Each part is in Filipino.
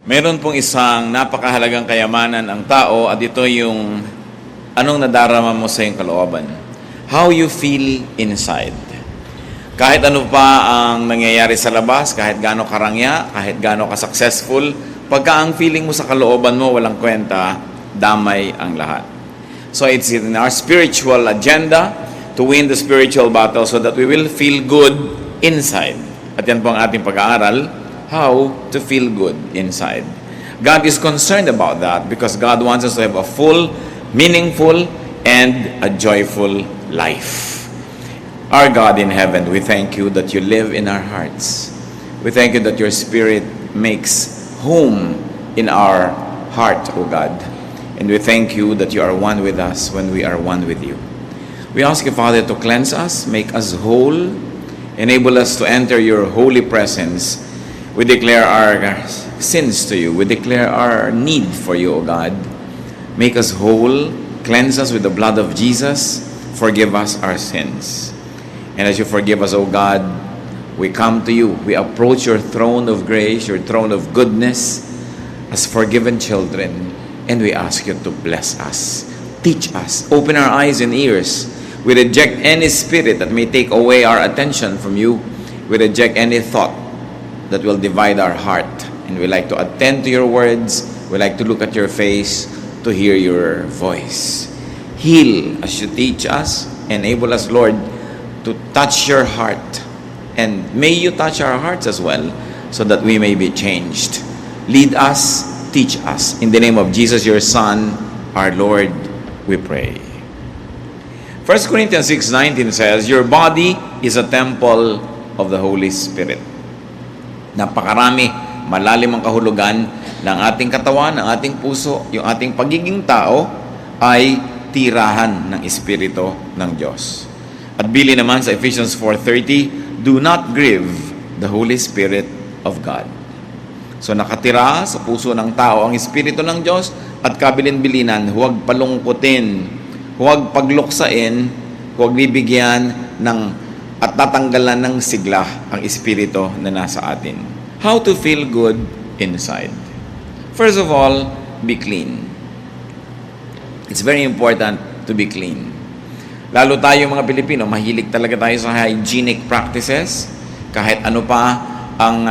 Meron pong isang napakahalagang kayamanan ang tao at ito yung anong nadarama mo sa iyong kalooban. How you feel inside. Kahit ano pa ang nangyayari sa labas, kahit gaano karangya, kahit gaano ka-successful, pagka ang feeling mo sa kalooban mo walang kwenta, damay ang lahat. So it's in our spiritual agenda to win the spiritual battle so that we will feel good inside. At yan po ang ating pag-aaral, how to feel good inside. God is concerned about that because God wants us to have a full, meaningful, and a joyful life. Our God in heaven, we thank you that you live in our hearts. We thank you that your Spirit makes home in our heart, O God. And we thank you that you are one with us when we are one with you. We ask you, Father, to cleanse us, make us whole, enable us to enter your holy presence. We declare our sins to you. We declare our need for you, O God. Make us whole, cleanse us with the blood of Jesus, forgive us our sins. And as you forgive us, O God, we come to you. We approach your throne of grace, your throne of goodness, as forgiven children, and we ask you to bless us. Teach us. Open our eyes and ears. We reject any spirit that may take away our attention from you. We reject any thought that will divide our heart. And we like to attend to your words. We like to look at your face to hear your voice. Heal as you teach us. Enable us, Lord, to touch your heart. And may you touch our hearts as well so that we may be changed. Lead us, teach us. In the name of Jesus, your Son, our Lord, we pray. 1 Corinthians 6:19 says, your body is a temple of the Holy Spirit. Napakarami, malalim ang kahulugan ng ating katawan, ng ating puso, yung ating pagiging tao ay tirahan ng Espiritu ng Diyos. At bili naman sa Ephesians 4:30, do not grieve the Holy Spirit of God. So nakatira sa puso ng tao ang Espiritu ng Diyos at kabilin-bilinan, huwag palungkutin, huwag pagluksain, huwag bibigyan ng at tatanggalan ng sigla ang Espiritu na nasa atin. How to feel good inside. First of all, be clean. It's very important to be clean. Lalo tayo mga Pilipino, mahilig talaga tayo sa hygienic practices. Kahit ano pa ang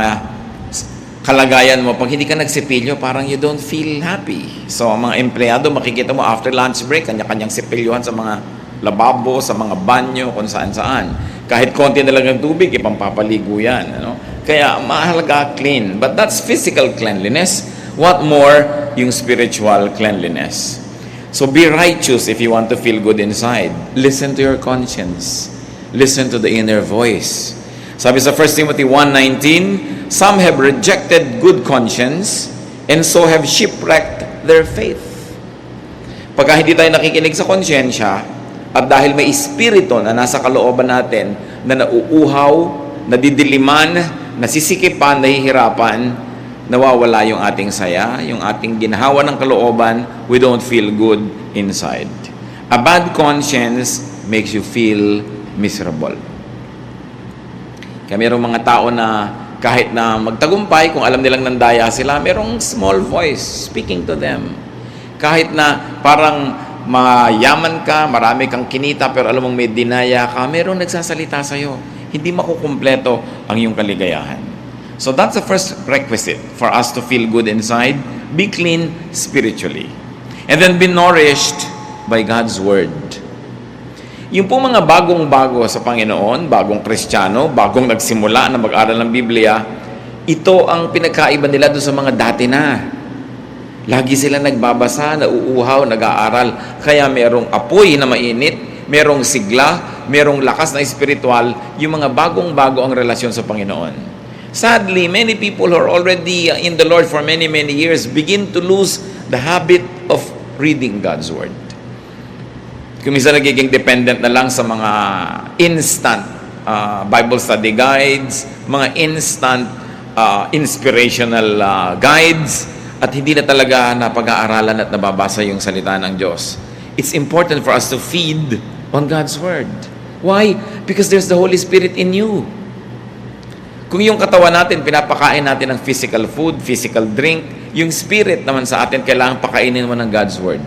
kalagayan mo, pag hindi ka nagsipilyo, parang you don't feel happy. So, ang mga empleyado, makikita mo after lunch break, kanya-kanyang sipilyohan sa mga lababo, sa mga banyo, kung saan-saan. Kahit konti na lang ng tubig, ipampapaligo yan. Ano? Kaya, mahalaga clean. But that's physical cleanliness. What more, yung spiritual cleanliness. So, be righteous if you want to feel good inside. Listen to your conscience. Listen to the inner voice. Sabi sa 1 Timothy 1:19, some have rejected good conscience and so have shipwrecked their faith. Pagka hindi tayo nakikinig sa konsyensya, at dahil may espiritu na nasa kalooban natin na nauuhaw, nadidiliman, nasisikipan, nahihirapan, nawawala yung ating saya, yung ating ginhawa ng kalooban, we don't feel good inside. A bad conscience makes you feel miserable. Kaya mayroong mga tao na kahit na magtagumpay, kung alam nilang nandaya sila, mayroong small voice speaking to them. Kahit na parang mayaman ka, marami kang kinita, pero alam mong may dinaya ka, mayroong nagsasalita sa'yo. Hindi makukumpleto ang iyong kaligayahan. So that's the first requisite for us to feel good inside. Be clean spiritually. And then be nourished by God's Word. Yung po mga bagong-bago sa Panginoon, bagong Kristiyano, bagong nagsimula na mag-aral ng Biblia, ito ang pinagkaiba nila doon sa mga dati na. Lagi sila nagbabasa, nauuhaw, nag-aaral. Kaya merong apoy na mainit, merong sigla, merong lakas na espiritual, yung mga bagong-bago ang relasyon sa Panginoon. Sadly, many people who are already in the Lord for many, many years begin to lose the habit of reading God's Word. Kung minsan nagiging dependent na lang sa mga instant Bible study guides, mga instant inspirational guides, at hindi na talaga napag-aaralan at nababasa yung salita ng Diyos. It's important for us to feed on God's Word. Why? Because there's the Holy Spirit in you. Kung yung katawan natin, pinapakain natin ng physical food, physical drink, yung spirit naman sa atin, kailangan pakainin mo ng God's Word.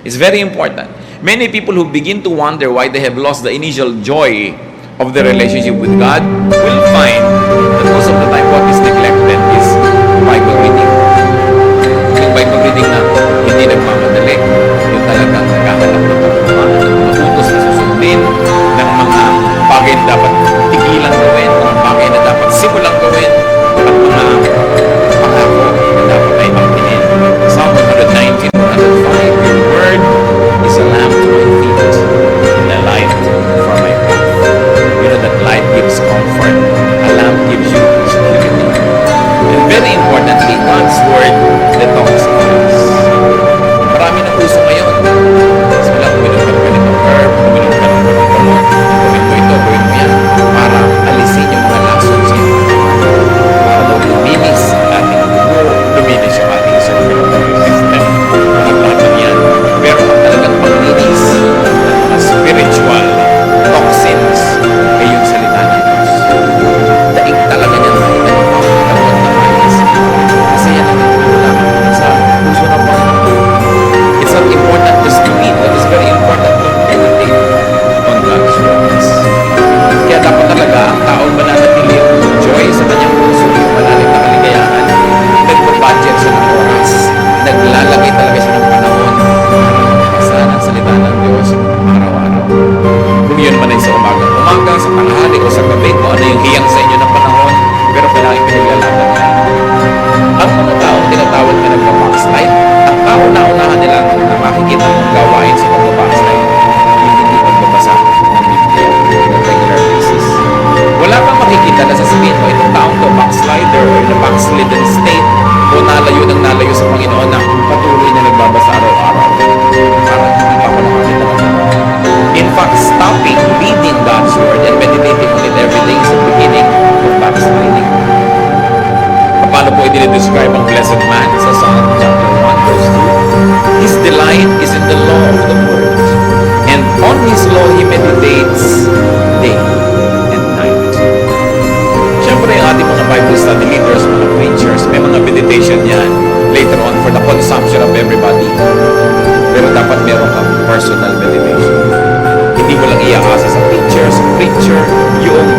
It's very important. Many people who begin to wonder why they have lost the initial joy of their relationship with God will find that most of the time what is neglected is Bible reading. Yung Bible reading na hindi nagmamadali, yung talagang naghahanap ng pagkuhan, ng mga utos na susundin, ng mga bagay na dapat tigilan gawin, mga bagay na dapat simulang gawin, at mga pangako na dapat ay maktinin. Psalm 119, 105, Your word is a lamp to my feet and a light for my path. You know that light gives comfort, a lamp gives you security. And very importantly, God's word detoxifies. Marami ng uso ngayon. Kasi wala, uminom ka ng ganitong herb, uminom ka ng ganitong gamot, gawin mo ito, gawin mo yan, para alisin yung mga lason sa iyo. Para daw luminis ang ating dugo, luminis yung ating circulatory system, lahat ng yan. Pero ang talagang paglinis ng mga spiritual toxins ay yung salita ng Diyos. Daig talaga niya tayo ng pagkakamot na malis. Kasi yan ang nagtulak sa puso ng Panginoon. It's not important just to read, but it's very important to meditate on God's words. Kaya dapat talaga ang taong mananatili ang joy sa kanyang puso, yung malalim na kaligayahan, nagpa-budget siya ng oras, naglalagay talaga siya ng panahon para magbasa ng salita ng Diyos araw-araw. Kung yun man ay sa umaga, sa tanghali o sa gabi, kung ano yung hiyang sa inyo ng panahon, pero kailangan pinaglalaban na. Ang mga taong tinatawag na nagpa-backslide, ang tao na unahan nila na makikita ng gawain sa pagpa-backslide, yung hindi pagbabasa ng Biblia on a regular basis. Wala kang makikita na sasabihin mo, itong taong to, backslider or in a backslidden state, o nalayo ng nalayo sa Panginoon na patuloy na nagbabasa araw-araw. Parang hindi pa ako nakakita ng ganun. In fact, stopping reading God's Word and meditating on it every day is the beginning of backsliding. Paano po i-describe ang blessed man sa Psalm chapter 1 verse 2? His delight is in the law of the Word, and on His law he meditates day and night. Siyempre, ang ating mga Bible study leaders, mga preachers, may mga meditation yan later on for the consumption of everybody. Pero dapat meron kang personal meditation. Hindi mo lang iaasa sa teacher, sa preacher, yung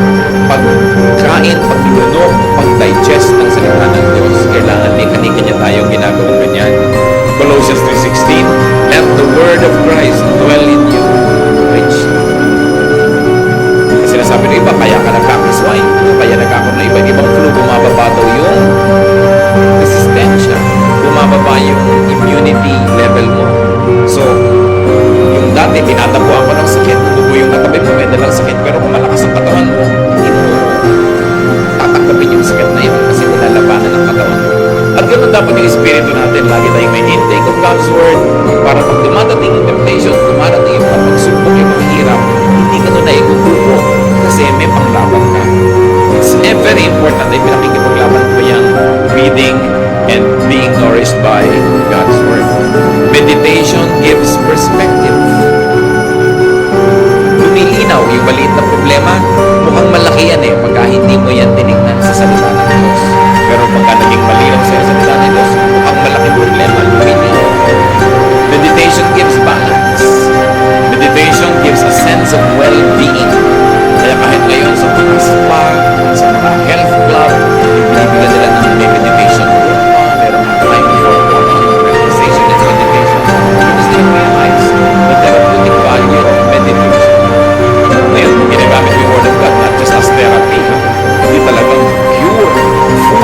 pagkain, paglunok, pag-digest ng salita ng Diyos. Kailangan may kanya tayong ginagawang ganyan. Colossians 3:16, let the word of Christ dwell in you richly. Kasi sinasabi ng iba, kaya ka nagkakaswine, kaya nagkakaroon na iba-ibang flu, bumababa daw yung resistensya, bumababa yung immunity level mo. So, yung dati, tinatabuan ko ng sakit, dugo yung katabi mo, may dalang sakit, pero kung malakas ang katawan mo, hindi mo tatakapin yung sakit na yun kasi nilalabanan ang katawan mo. At ganoon dapat yung espiritu natin, lagi tayong may intake of God's Word para pag dumadating yung temptation, dumadating yung pagsubok, yung mahirap, hindi ka doon na igugubo kasi may panglaban ka. It's very important na pinakikipaglaban ko yung reading and being nourished by God's Word. Meditation gives perspective. Lumilinaw yung maliit na problema, mukhang malaki yan pagka hindi mo yan tinignan sa salita ng Diyos. Pero pagka naging malinaw sa salita ng Diyos, mukhang malaking problema, lumilinaw. Meditation gives balance. Meditation gives a sense of well-being. Kaya kahit ngayon sa mga spa, sa mga health club, ibigyan nila ng meditation group, meron mga time for relaxation and meditation. Because they realize the therapeutic value of meditation. Ngayon, kung ginagamit yung Word of God, not just as therapy, hindi talagang cure for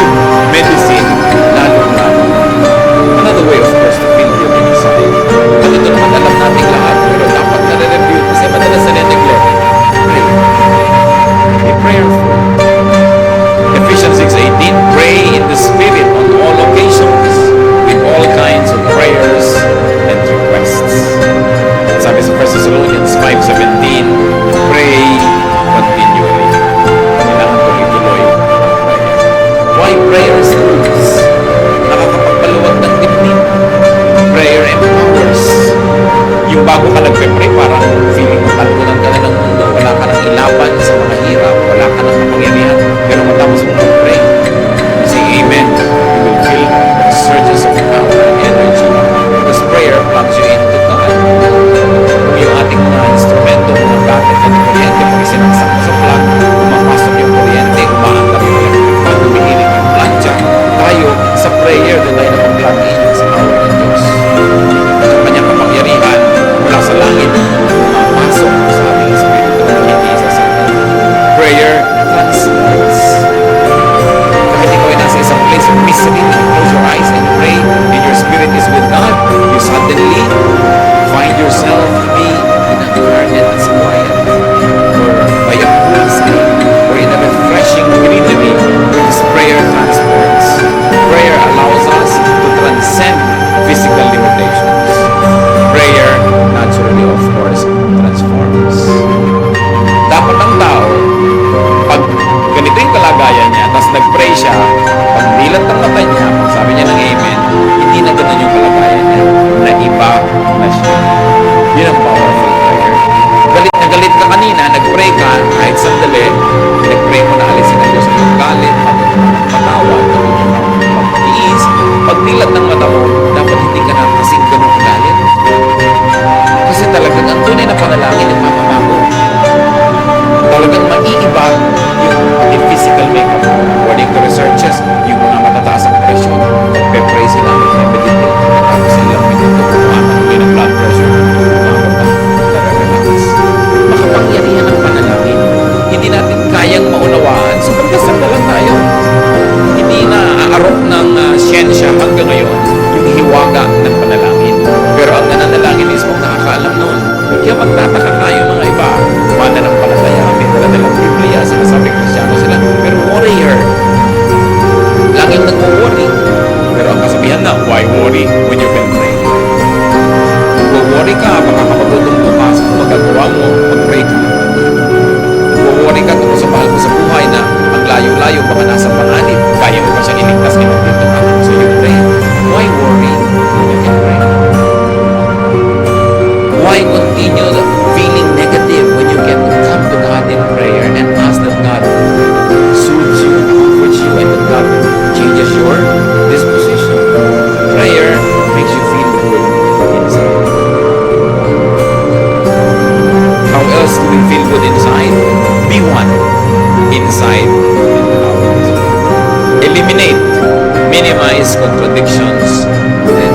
these contradictions, then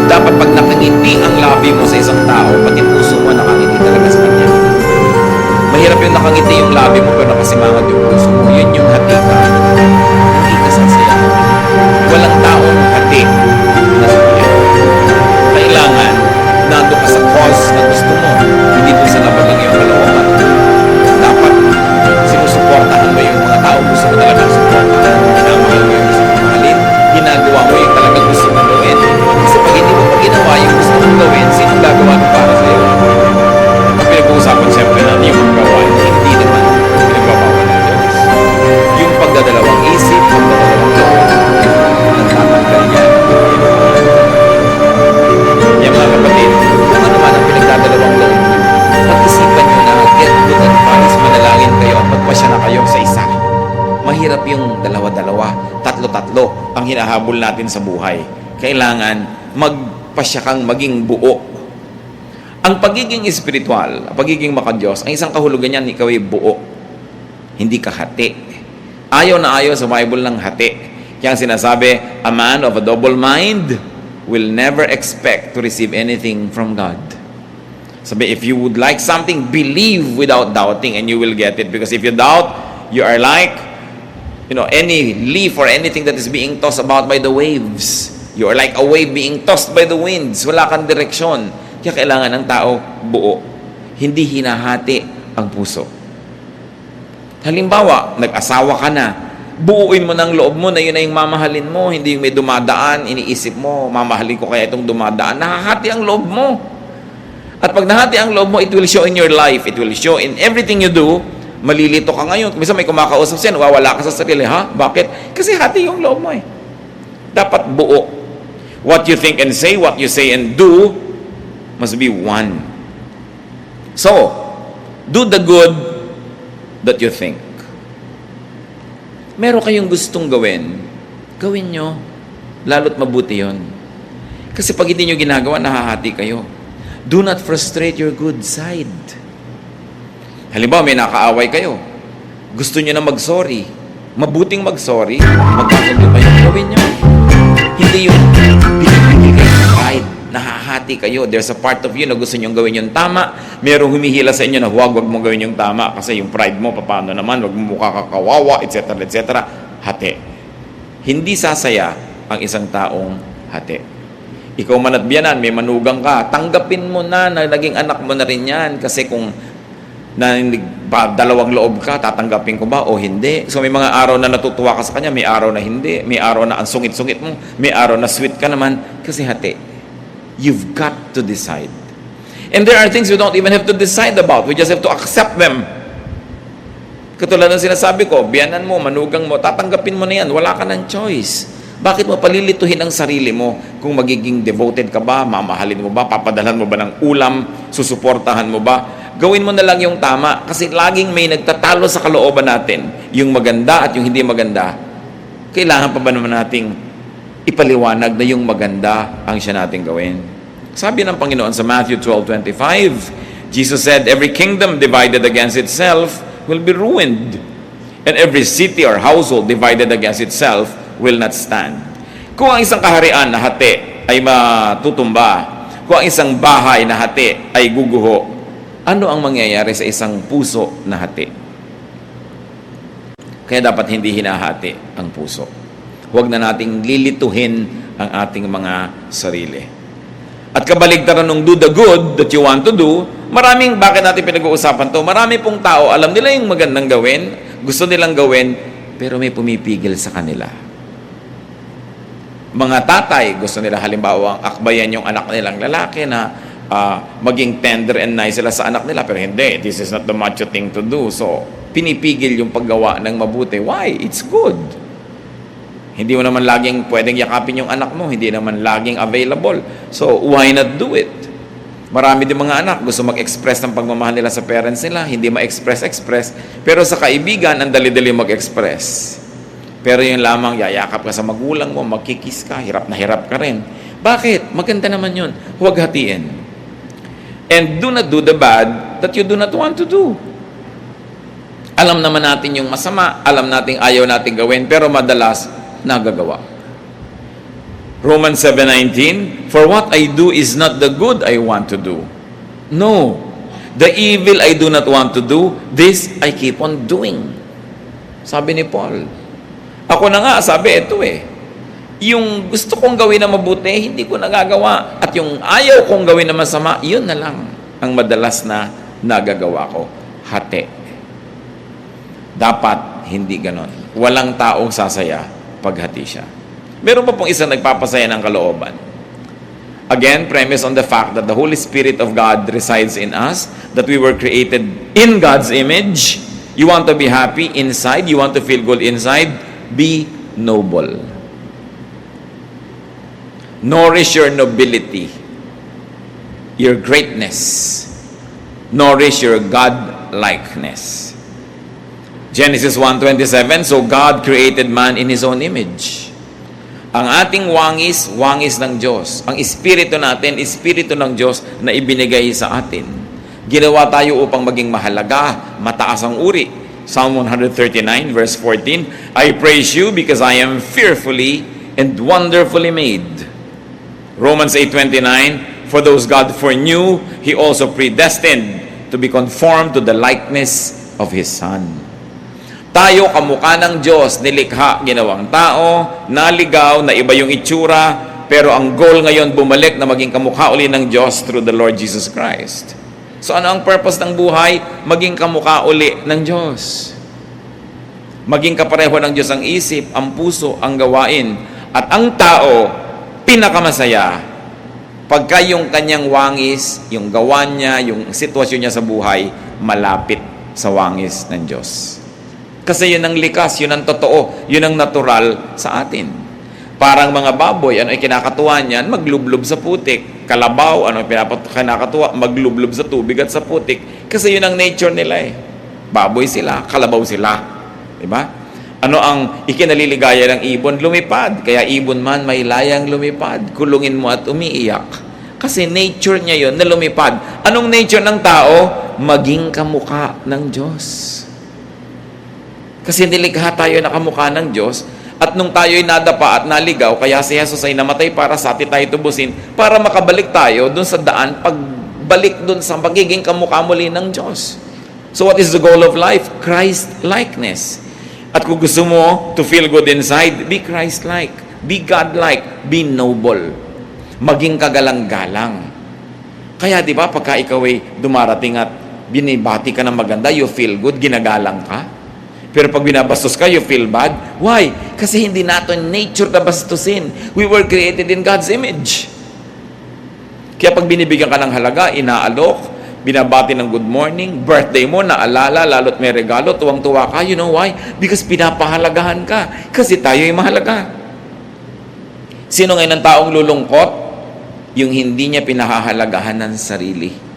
dapat pag nakangiti ang labi mo sa isang tao, pati puso mo nakangiti talaga sa kanya. Mahirap yung nakangiti yung labi mo pero nakasimangot yung puso mo. Yun yung hati ka. Hindi ka sasaya. Walang taong hati na sasaya. Kailangan nando ka sa cause na gusto mo. Hindi doon sa labag ng iyong kalooban. Dapat sinusuportahan mo yung mga tao gusto mo talaga suportahan. Minamahal mo yung gusto mo mahalin. Ginagawa mo yung talagang gusto mo gawin. Kasi pag hindi mo pa ginawa yung gusto mong gawin, sinong gagawa mo para sa'yo? Ang pinag-uusapan siyempre na yung magawa, hindi naman pinagbabawal ng Diyos. Yung pagdadalawang isip, pagdadalawang loob, nagtatanggal yan. Yan mga kapatid, kung ano man ang pinagdadalawang loob, pag-isipan nyo na, get good advice, manalangin kayo at magpasya na kayo sa isa. Mahirap yung dalawa-dalawa, tatlo-tatlo ang hinahabol natin sa buhay. Kailangan magpasya kang maging buo. Ang pagiging espiritual, ang pagiging makadiyos, ang isang kahulugan niyan, ikaw ay buo. Hindi ka hati. Ayaw na ayaw sa Bible ng hati. Kaya ang sinasabi, a man of a double mind will never expect to receive anything from God. Sabi, if you would like something, believe without doubting and you will get it. Because if you doubt, you are like, any leaf or anything that is being tossed about by the waves. You are like a wave being tossed by the winds. Wala kang direksyon. Kaya kailangan ng tao buo. Hindi hinahati ang puso. Halimbawa, nag-asawa ka na. Buuin mo ng loob mo na yun na yung mamahalin mo. Hindi yung may dumadaan, iniisip mo, mamahalin ko kaya itong dumadaan. Nahahati ang loob mo. At pag nahati ang loob mo, it will show in your life. It will show in everything you do. Malilito ka ngayon. Minsan may kumakausap siya, nawawala ka sa sarili. Ha? Bakit? Kasi hati yung loob mo eh. Dapat buo. What you think and say, what you say and do, must be one. So, do the good that you think. Meron kayong gustong gawin, gawin nyo. Lalo't mabuti yon. Kasi pag hindi nyo ginagawa, nahahati kayo. Do not frustrate your good side. Halimbawa, may nakaaway kayo. Gusto nyo na mag-sorry. Mabuting mag-sorry, magkasundo kayo. Gawin nyo. Hindi yung pinipigil kayo ng pride. Nahahati kayo. There's a part of you na gusto nyo gawin yung tama. Merong humihila sa inyo na wag mo gawin yung tama kasi yung pride mo, paano naman, wag mo mukha kakawawa, etc. etc. Hati. Hindi sasaya ang isang taong hati. Ikaw man at biyanan, may manugang ka, tanggapin mo na naging anak mo na rin yan kasi kung dalawang loob ka, tatanggapin ko ba o hindi? So may mga araw na natutuwa ka sa kanya, may araw na hindi, may araw na ang sungit-sungit mo, may araw na sweet ka naman kasi hati. You've got to decide. And there are things you don't even have to decide about. We just have to accept them. Katulad ng sinasabi ko, biyanan mo, manugang mo, tatanggapin mo na yan. Wala ka ng choice. Bakit mo palilituhin ang sarili mo kung magiging devoted ka ba, mamahalin mo ba, papadalhan mo ba ng ulam, susuportahan mo ba? Gawin mo na lang yung tama kasi laging may nagtatalo sa kalooban natin. Yung maganda at yung hindi maganda. Kailangan pa ba naman nating ipaliwanag na yung maganda ang siya nating gawin? Sabi ng Panginoon sa Matthew 12:25, Jesus said, every kingdom divided against itself will be ruined. And every city or household divided against itself will not stand. Kung ang isang kaharian na hati ay matutumba, kung ang isang bahay na hati ay guguho, ano ang mangyayari sa isang puso na hati? Kaya dapat hindi hinahati ang puso. Huwag na nating lilituhin ang ating mga sarili. At kabaligtaran ng do the good that you want to do, bakit natin pinag-uusapan to? Marami pong tao, alam nila yung magandang gawin, gusto nilang gawin, pero may pumipigil sa kanila. Mga tatay, gusto nila halimbawa akbayan yung anak nilang lalaki na maging tender and nice sila sa anak nila, pero hindi, this is not the macho thing to do. So, pinipigil yung paggawa ng mabuti. Why? It's good. Hindi mo naman laging pwedeng yakapin yung anak mo, hindi naman laging available. So, why not do it? Marami din mga anak, gusto mag-express ng pagmamahal nila sa parents nila, hindi ma-express. Pero sa kaibigan, ang dali-dali mag-express. Pero yung lamang, yayakap ka sa magulang mo, magkikis ka, hirap na hirap ka rin. Bakit? Maganda naman yun. Huwag hatiin. And do not do the bad that you do not want to do. Alam naman natin yung masama, alam natin ayaw natin gawin, pero madalas, nagagawa. Romans 7:19, for what I do is not the good I want to do. No. The evil I do not want to do, this I keep on doing. Sabi ni Paul. Ako na nga, sabi, ito yung gusto kong gawin na mabuti, hindi ko nagagawa. At yung ayaw kong gawin na masama, yun na lang ang madalas na nagagawa ko. Hati. Dapat hindi ganon. Walang taong sasaya paghati siya. Meron pa pong isang nagpapasaya ng kalooban. Again, premise on the fact that the Holy Spirit of God resides in us, that we were created in God's image. You want to be happy inside, you want to feel good inside, be noble. Nourish your nobility, your greatness. Nourish your God-likeness. Genesis 1:27, so God created man in His own image. Ang ating wangis, wangis ng Diyos. Ang espiritu natin, espiritu ng Diyos na ibinigay sa atin. Ginawa tayo upang maging mahalaga, mataas ang uri. Psalm 139 verse 14, I praise you because I am fearfully and wonderfully made. Romans 8:29, for those God foreknew, He also predestined to be conformed to the likeness of His Son. Tayo, kamukha ng Diyos, nilikha, ginawang tao, naligaw, na iba yung itsura, pero ang goal ngayon, bumalik na maging kamukha uli ng Diyos through the Lord Jesus Christ. So ano ang purpose ng buhay? Maging kamukha uli ng Diyos. Maging kapareho ng Diyos ang isip, ang puso, ang gawain. At ang tao, pinakamasaya, pagka yung kanyang wangis, yung gawa niya, yung sitwasyon niya sa buhay, malapit sa wangis ng Diyos. Kasi yun ang likas, yun ang totoo, yun ang natural sa atin. Parang mga baboy, ano ay kinakatuwa niyan? Maglublob sa putik. Kalabaw, ano ay kinakatuwa? Maglublob sa tubig at sa putik. Kasi yun ang nature nila Baboy sila, kalabaw sila. Diba? Ano ang ikinaliligaya ng ibon? Lumipad. Kaya ibon man may layang lumipad. Kulungin mo at umiiyak. Kasi nature niya yun na lumipad. Anong nature ng tao? Maging kamukha ng Diyos. Kasi nilikha tayo na kamukha ng Diyos, at nung tayo'y nadapa at naligaw, kaya si Jesus ay namatay para sa atin tayo tubusin, para makabalik tayo dun sa daan, pagbalik dun sa pagiging kamukha muli ng Diyos. So what is the goal of life? Christ-likeness. At kung gusto mo to feel good inside, be Christ-like, be God-like, be noble. Maging kagalang-galang. Kaya di ba, pagka ikaw ay dumarating at binibati ka ng maganda, you feel good, ginagalang ka. Pero pag binabastos ka, you feel bad. Why? Kasi hindi natin nature na bastusin. We were created in God's image. Kaya pag binibigyan ka ng halaga, inaalok, binabati ng good morning, birthday mo, naalala, lalo't may regalo, tuwang-tuwa ka. You know why? Because pinapahalagahan ka. Kasi tayo ay mahalaga. Sino ngayon ang taong lulungkot? Yung hindi niya pinahahalagahan ng sarili.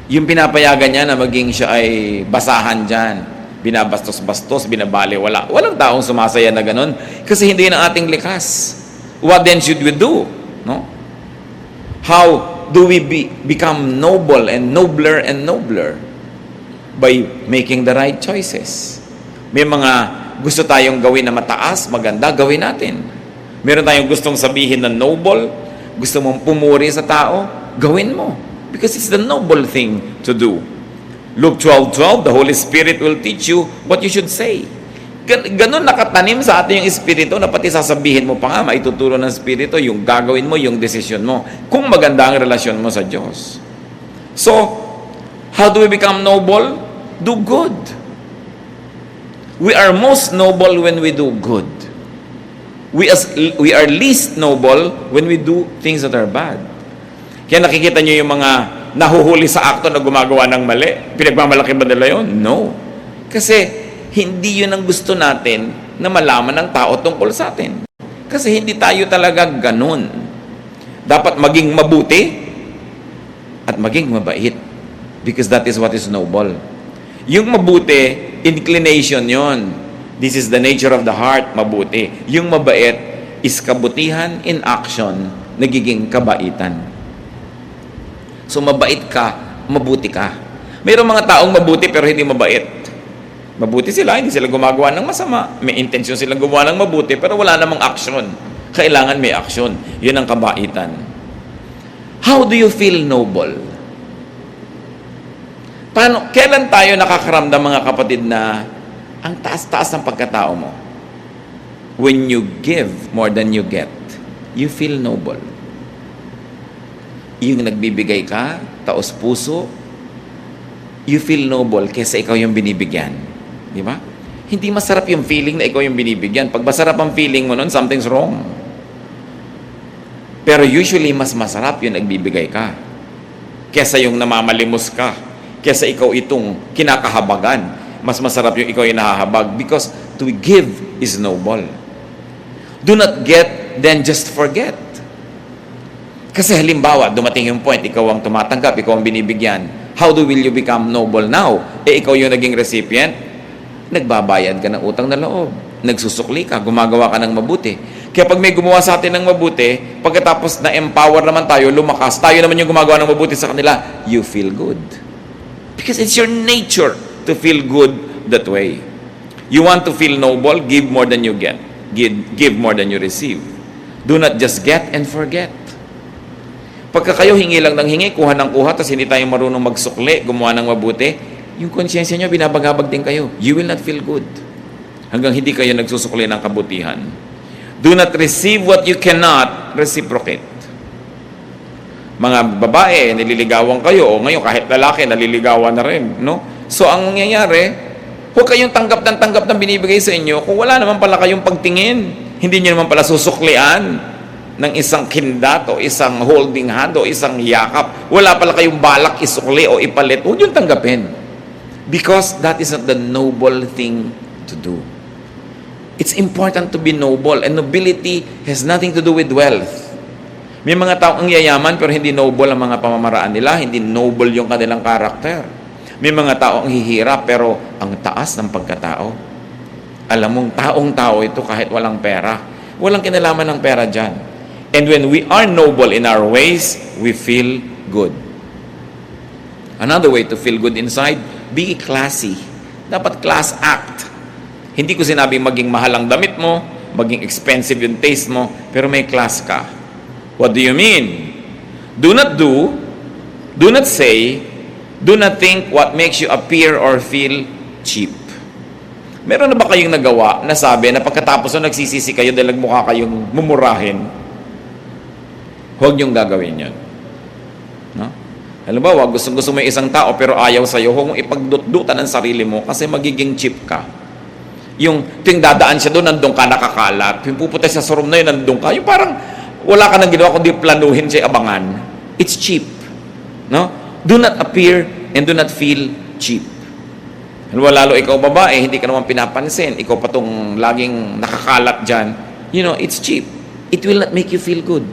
Yung pinapayagan niya na maging siya ay basahan dyan, binabastos-bastos, binabali, walang taong sumasaya na ganun, kasi hindi na ating likas. What then should we do? No? How do we become noble and nobler? By making the right choices. May mga gusto tayong gawin na mataas, maganda, gawin natin. Meron tayong gustong sabihin na noble, gusto mong pumuri sa tao, gawin mo. Because it's the noble thing to do. Luke 12:12, the Holy Spirit will teach you what you should say. Ganun nakatanim sa atin yung Espiritu na pati sasabihin mo pa nga, maituturo ng Espiritu yung gagawin mo, yung desisyon mo. Kung maganda ang relasyon mo sa Diyos. So, how do we become noble? Do good. We are most noble when we do good. We are least noble when we do things that are bad. Kaya nakikita nyo yung mga nahuhuli sa akto na gumagawa ng mali. Pinagmamalaki ba nila yun? No. Kasi hindi yun ang gusto natin na malaman ng tao tungkol sa atin. Kasi hindi tayo talaga ganun. Dapat maging mabuti at maging mabait. Because that is what is noble. Yung mabuti, inclination yon. This is the nature of the heart, mabuti. Yung mabait is kabutihan in action, nagiging kabaitan. So, mabait ka, mabuti ka. Mayroong mga taong mabuti pero hindi mabait. Mabuti sila, hindi sila gumagawa ng masama. May intensyon silang gumawa ng mabuti pero wala namang action. Kailangan may aksyon. Yun ang kabaitan. How do you feel noble? Kailan tayo nakakaramdam, mga kapatid, na ang taas-taas ng pagkatao mo? When you give more than you get, you feel noble. Yung nagbibigay ka, taos puso, you feel noble kaysa ikaw yung binibigyan. Di ba? Hindi masarap yung feeling na ikaw yung binibigyan. Pag masarap ang feeling mo nun, something's wrong. Pero usually, mas masarap yung nagbibigay ka kaysa yung namamalimos ka, kaysa ikaw itong kinakahabagan. Mas masarap yung ikaw yung nahahabag because to give is noble. Do not get, then just forget. Kasi halimbawa, dumating yung point, ikaw ang tumatanggap, ikaw ang binibigyan. How will you become noble now? Ikaw yung naging recipient, nagbabayad ka ng utang na loob. Nagsusukli ka, gumagawa ka ng mabuti. Kaya pag may gumawa sa atin ng mabuti, pagkatapos na-empower naman tayo, lumakas, tayo naman yung gumagawa ng mabuti sa kanila, you feel good. Because it's your nature to feel good that way. You want to feel noble, give more than you get. Give more than you receive. Do not just get and forget. Pagka kayo hingi lang ng hingi, kuha ng kuha, tapos hindi tayo marunong magsukli, gumawa ng mabuti, yung konsyensya nyo, binabagabag din kayo. You will not feel good. Hanggang hindi kayo nagsusukli ng kabutihan. Do not receive what you cannot reciprocate. Mga babae, nililigawan kayo, o ngayon kahit lalaki, naliligawan na rin. No? So, ang nangyayari, huwag kayong tanggap ng binibigay sa inyo kung wala naman pala kayong pagtingin. Hindi nyo naman pala susuklian ng isang kindat o isang holding hand o isang yakap. Wala pala kayong balak isukli o ipalit. Huwag yung tanggapin. Because that is not the noble thing to do. It's important to be noble. And nobility has nothing to do with wealth. May mga tao ang yayaman pero hindi noble ang mga pamamaraan nila. Hindi noble yung kanilang karakter. May mga tao ang hihirap pero ang taas ng pagkatao. Alam mong taong-tao ito kahit walang pera. Walang kinalaman ng pera dyan. And when we are noble in our ways, we feel good. Another way to feel good inside, be classy. Dapat class act. Hindi ko sinabing maging mahal ang damit mo, maging expensive yung taste mo, pero may class ka. What do you mean? Do not do not say, do not think what makes you appear or feel cheap. Meron na ba kayong nagawa na sabi na pagkatapos na nagsisisi kayo dahil nagmukha kayong mumurahin, huwag niyong gagawin yun. No? Halimbawa, gusto mo yung isang tao pero ayaw sa'yo, huwag mong ipagdutdutan ang sarili mo kasi magiging cheap ka. Yung ting dadaan siya doon, nandun ka nakakalat. Yung pupunta sa room na yun, nandun ka. Yung parang wala ka nang ginawa kundi planuhin siya abangan. It's cheap. No? Do not appear and do not feel cheap. Lalo ikaw babae, hindi ka naman pinapansin. Ikaw pa tong laging nakakalat dyan. You know, it's cheap. It will not make you feel good.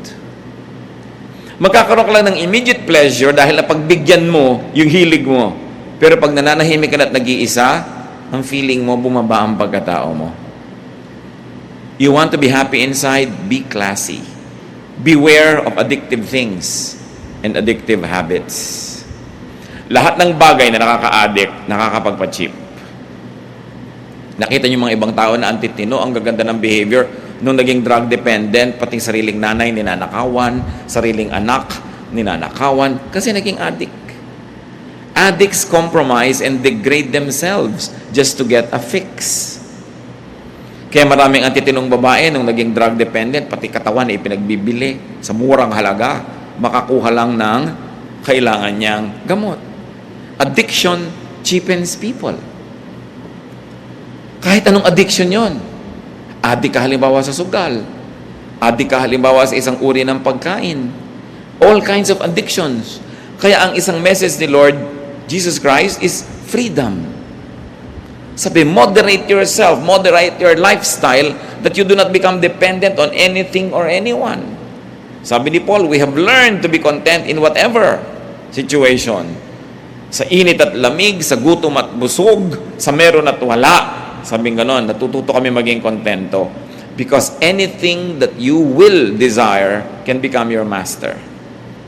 Magkakaroon ka lang ng immediate pleasure dahil napagbigyan mo yung hilig mo. Pero pag nananahimik ka na at nag-iisa, ang feeling mo, bumaba ang pagkatao mo. You want to be happy inside? Be classy. Beware of addictive things and addictive habits. Lahat ng bagay na nakaka-addict, nakakapagpa-cheap. Nakita niyo mga ibang tao na antitino, ang gaganda ng behavior. Nung naging drug dependent, pati sariling nanay, ninanakawan, sariling anak, ninanakawan, kasi naging addict. Addicts compromise and degrade themselves just to get a fix. Kaya maraming antitinong babae nung naging drug dependent, pati katawan ay ipinagbibili sa murang halaga, makakuha lang ng kailangan niyang gamot. Addiction cheapens people. Kahit anong addiction yon. Addict ka halimbawa sa sugal. Addict ka halimbawa sa isang uri ng pagkain. All kinds of addictions. Kaya ang isang message ni Lord Jesus Christ is freedom. Sabi, moderate yourself, moderate your lifestyle that you do not become dependent on anything or anyone. Sabi ni Paul, we have learned to be content in whatever situation. Sa init at lamig, sa gutom at busog, sa meron at wala. Sabing ganon, natututo kami maging kontento. Because anything that you will desire can become your master.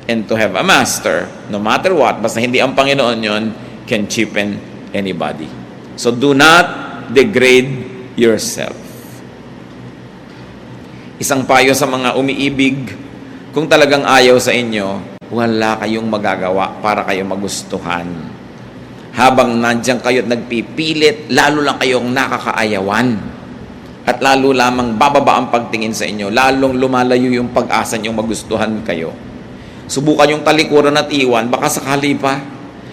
And to have a master, no matter what, basta hindi ang Panginoon yon, can cheapen anybody. So do not degrade yourself. Isang payo sa mga umiibig, kung talagang ayaw sa inyo, wala kayong magagawa para kayo magustuhan. Habang nandiyan kayo at nagpipilit, lalo lang kayong nakakaayawan. At lalo lamang bababa ang pagtingin sa inyo, lalong lumalayo yung pag-asa niyong magustuhan kayo. Subukan yung talikuran at iwan, baka sakali pa.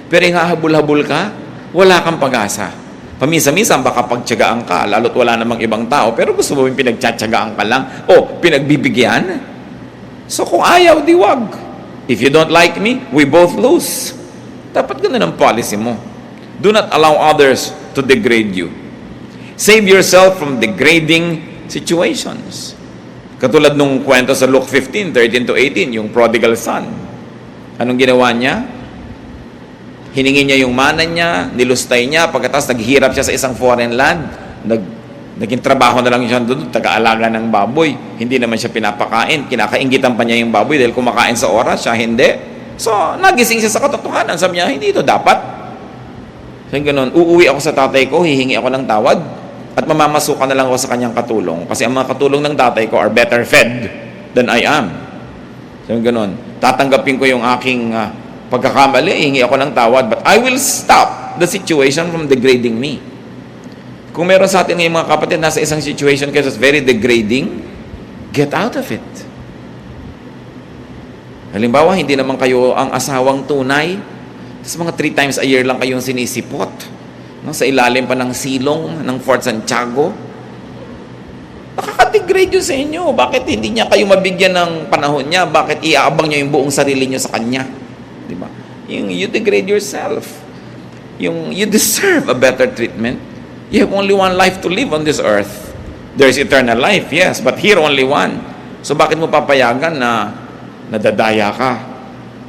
Pero yung hahabol-habol ka, wala kang pag-asa. Paminsan-minsan baka pagtiyagaan ka, lalo't wala namang ibang tao, pero gusto mo yung pinagtiyatsagaan ka lang o pinagbibigyan? So kung ayaw, di wag. If you don't like me, we both lose. Dapat ganun ang policy mo. Do not allow others to degrade you. Save yourself from degrading situations. Katulad nung kwento sa Luke 15:13-18, yung prodigal son. Anong ginawa niya? Hiningi niya yung mana niya, nilustay niya, pagkatapos naghihirap siya sa isang foreign land, naging trabaho na lang siya doon, taga-alaga ng baboy. Hindi naman siya pinapakain, kinakaingitan pa niya yung baboy dahil kumakain sa oras, siya hindi. So, nagising siya sa katotohanan, sabi niya, hindi ito dapat. So, ganun, uuwi ako sa tatay ko, hihingi ako ng tawad, at mamamasukan na lang ako sa kanyang katulong. Kasi ang mga katulong ng tatay ko are better fed than I am. So, ganun, tatanggapin ko yung aking pagkakamali, hihingi ako ng tawad, but I will stop the situation from degrading me. Kung meron sa atin ngayong mga kapatid, nasa isang situation kayo that's very degrading, get out of it. Halimbawa, hindi naman kayo ang asawang tunay, tapos mga 3 times a year lang kayong sinisipot, no? Sa ilalim pa ng silong ng Fort Santiago. Nakaka-degrade yun sa inyo. Bakit hindi niya kayo mabigyan ng panahon niya? Bakit iaabang niyo yung buong sarili niyo sa kanya? Diba? You degrade yourself. You deserve a better treatment. You have only one life to live on this earth. There is eternal life, yes, but here only one. So bakit mo papayagan na nadadaya ka?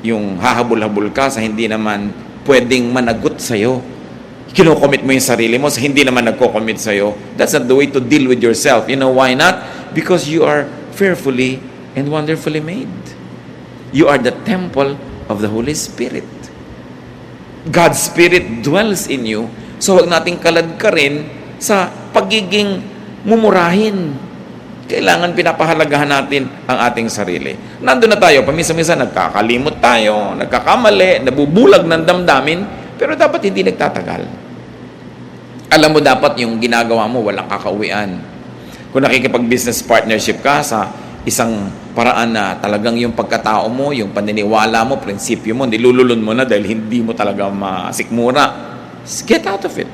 Yung hahabol-habol ka sa hindi naman pwedeng managot sa'yo. Kinocommit mo yung sarili mo sa hindi naman nagko-commit sa'yo. That's not the way to deal with yourself. You know why not? Because you are fearfully and wonderfully made. You are the temple of the Holy Spirit. God's Spirit dwells in you. So wag nating kalad ka rin sa pagiging mumurahin. Kailangan pinapahalagahan natin ang ating sarili. Nandun na tayo, paminsan-minsan nagkakalimot tayo, nagkakamali, nabubulag ng damdamin, pero dapat hindi nagtatagal. Alam mo dapat yung ginagawa mo, walang kakauwian. Kung nakikipag-business partnership ka sa isang paraan na talagang yung pagkatao mo, yung paniniwala mo, prinsipyo mo, nilululun mo na dahil hindi mo talaga masikmura. Get out of it.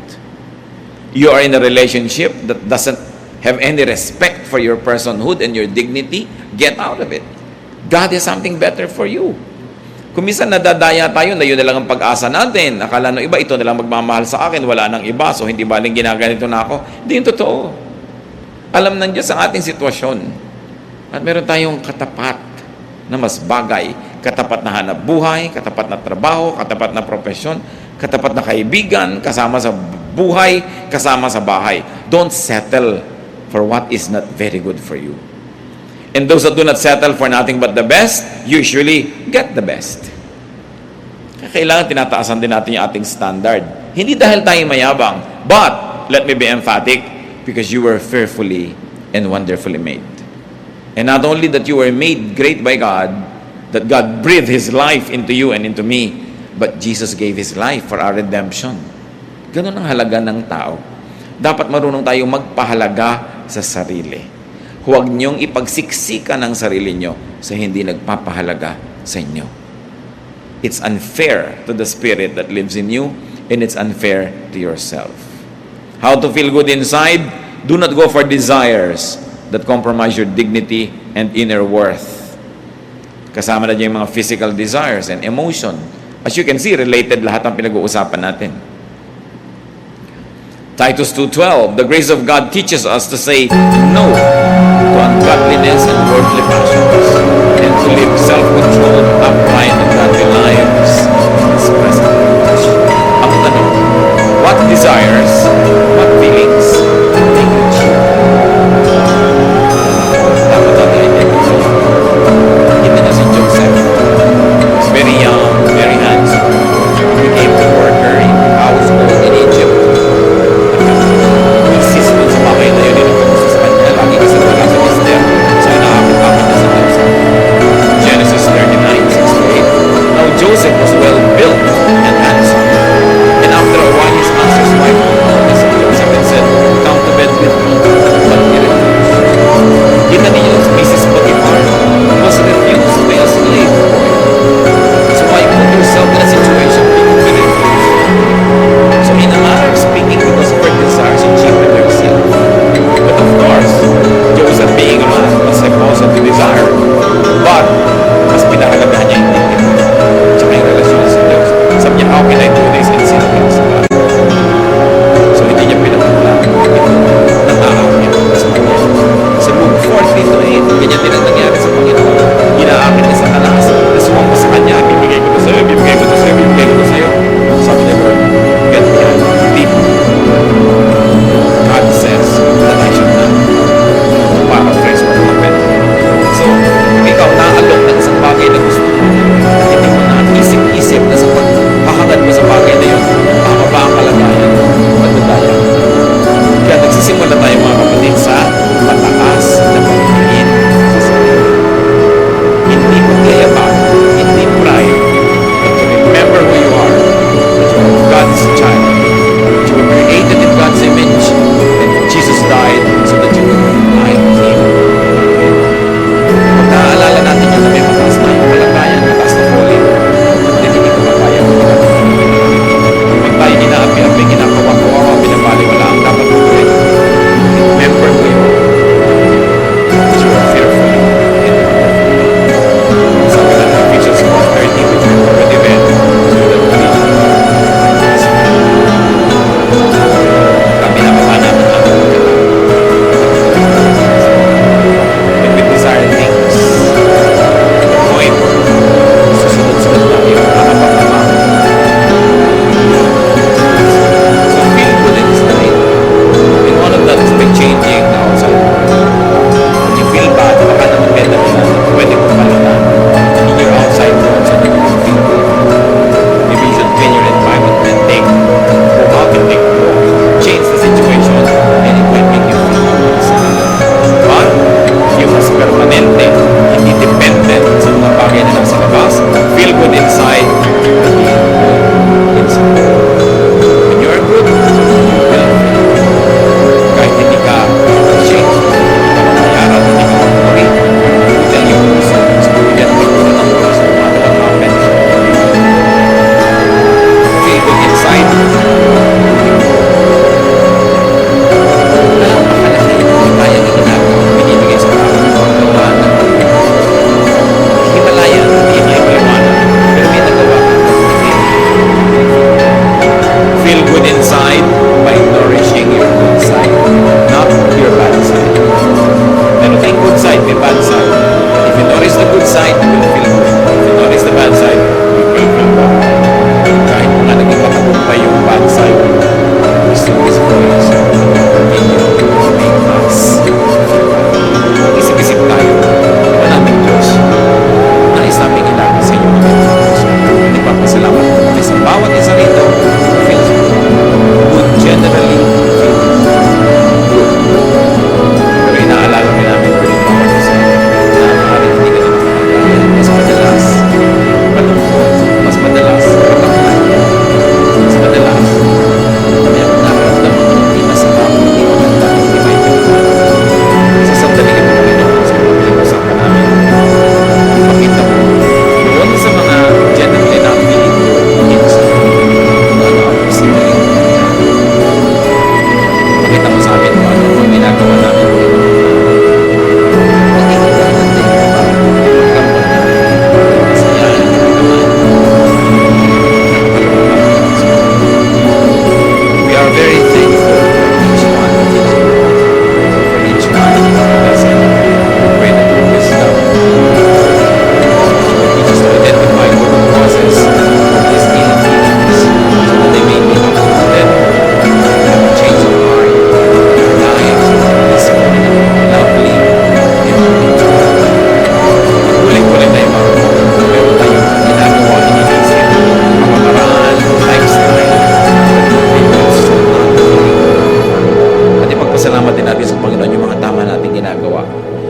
You are in a relationship that doesn't have any respect for your personhood and your dignity. Get out of it. God has something better for you. Kung minsan nadadaya tayo na yun na lang ang pag-asa natin. Akala ng iba, ito na lang magmamahal sa akin, wala nang iba, so hindi baling ginaganito na ako. Hindi yung totoo. Alam ng Diyos ang ating sitwasyon. At meron tayong katapat na mas bagay. Katapat na hanap buhay, katapat na trabaho, katapat na profesyon, katapat na kaibigan, kasama sa buhay, kasama sa bahay. Don't settle for what is not very good for you. And those that do not settle for nothing but the best, usually get the best. Kailangan tinataasan din natin yung ating standard. Hindi dahil tayo mayabang, but, let me be emphatic, because you were fearfully and wonderfully made. And not only that you were made great by God, that God breathed His life into you and into me, but Jesus gave His life for our redemption. Ganun ang halaga ng tao. Dapat marunong tayong magpahalaga sa sarili. Huwag niyong ipagsiksikan ang sarili niyo sa hindi nagpapahalaga sa inyo. It's unfair to the Spirit that lives in you, and it's unfair to yourself. How to feel good inside? Do not go for desires that compromise your dignity and inner worth. Kasama na dyan yung mga physical desires and emotion. As you can see, related lahat ang pinag-uusapan natin. Titus 2:12, the grace of God teaches us to say no to ungodliness and worldly passions, and to live self-controlled, upright, and godly lives in this present age. Ang tanong, what desires, what feelings make you cheer? Dapat natin i-check. Kita na si Joseph. He's very young, very handsome. He became a worker in the household in Egypt. Insist dun sa bahay na yun, sa kanya, lagi kasi wala sa mister. So,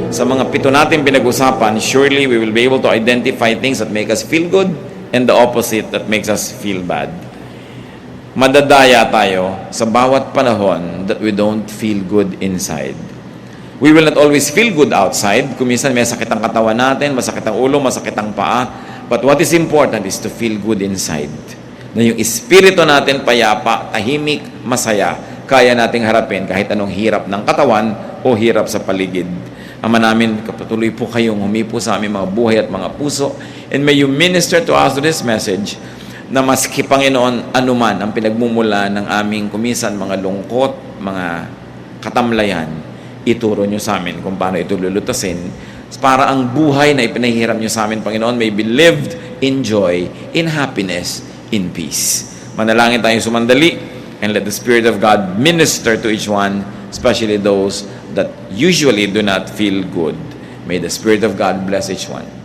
sa mga 7 natin pinag-usapan, surely we will be able to identify things that make us feel good and the opposite that makes us feel bad. Madadaya tayo sa bawat panahon that we don't feel good inside. We will not always feel good outside. Kung minsan may sakit ang katawan natin, masakit ang ulo, masakit ang paa. But what is important is to feel good inside. Na yung espiritu natin payapa, tahimik, masaya, kaya nating harapin kahit anong hirap ng katawan o hirap sa paligid. Ama namin, kapatuloy po kayong humipo sa aming mga buhay at mga puso. And may you minister to us to this message na maski Panginoon anuman ang pinagmumula ng aming kumisan, mga lungkot, mga katamlayan, ituro nyo sa amin kung paano ito lulutasin para ang buhay na ipinahiram nyo sa amin, Panginoon, may be lived in joy, in happiness, in peace. Manalangin tayong sumandali and let the Spirit of God minister to each one, especially those that usually do not feel good. May the Spirit of God bless each one.